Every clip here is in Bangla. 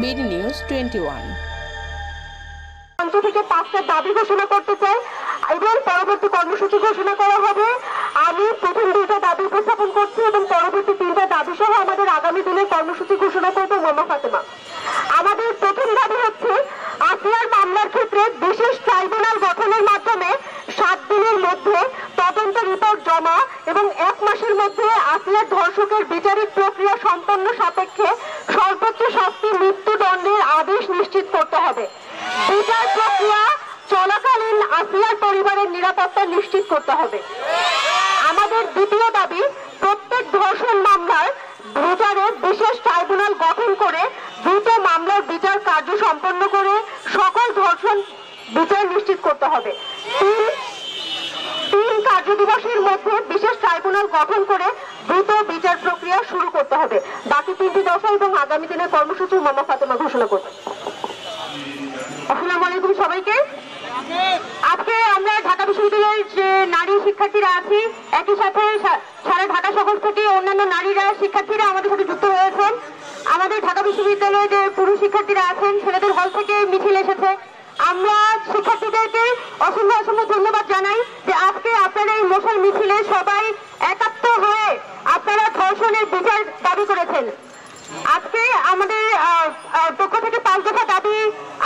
বিডি নিউজ 21 থেকে 5টা দাবি ঘোষণা করতে চাই এবং পরবর্তী কর্মসূচি ঘোষণা করা হবে। আমি প্রথম 2টা দাবি উপস্থাপন করছি এবং পরবর্তী 3টা দাবি সহ আমাদের আগামী দিনের কর্মসূচি ঘোষণা করবে মোমা ফাতেমা। আমাদের প্রথম দাবি হচ্ছে আসিয়ার মামলার ক্ষেত্রে বিশেষ ট্রাইব্যুনাল গঠনের মাধ্যমে 7 দিনের মধ্যে তদন্ত রিপোর্ট জমা এবং 1 মাসের মধ্যে আসিয়ার ধর্ষকের বিচারিক প্রক্রিয়া সম্পন্ন সাপেক্ষে সর্বোচ্চ শাস্তি মৃত্যুদণ্ডের আদেশ নিশ্চিত করতে হবে। বিচার প্রক্রিয়া চলাকালীন আসিয়ার পরিবারের নিরাপত্তা নিশ্চিত করতে হবে। আমাদের দ্বিতীয় দাবি প্রত্যেক ধর্ষণ মামলার বিচারে বিশেষ ট্রাইব্যুনাল গঠন করে দ্রুত মামলার বিচার কার্য সম্পন্ন করে সকল ধর্ষণ বিচার নিশ্চিত করতে হবে। 3 কার্যদিবসের মধ্যে বিশেষ ট্রাইব্যুনাল গঠন করে দ্রুত বিচার প্রক্রিয়া শুরু করতে হবে। বাকি 3টি দফা এবং আগামী দিনের কর্মসূচি মোমা ফাতেমা ঘোষণা করবে। আসসালামু আলাইকুম সবাইকে। আজকে আমরা ঢাকা বিশ্ববিদ্যালয়ের যে নারী শিক্ষার্থীরা আছি, একই সাথে সারা ঢাকা শহর থেকে অন্যান্য নারীরা শিক্ষার্থীরা আমাদের সাথে যুক্ত হয়েছেন। আমাদের ঢাকা বিশ্ববিদ্যালয়ে যে পুরুষ শিক্ষার্থীরা আছেন ছেলেদের হল থেকে মিছিল এসেছে। আমরা শিক্ষার্থীদেরকে অসংখ্য ধন্যবাদ জানাই যে আজকে আপনারা এই মশাল মিছিলে সবাই একাত্ম হয়ে আপনারা ধর্ষণের বিচার দাবি করেছেন। আজকে আমাদের পক্ষ থেকে 5 দফা দাবি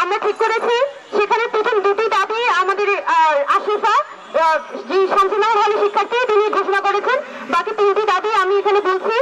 আমরা ঠিক করেছি। সেখানে প্রথম 2টি দাবি আমাদের আশিফা যে শামসুন্নাহার হলের শিক্ষার্থী তিনি ঘোষণা করেছেন। বাকি 3টি দাবি আমি এখানে বলছি।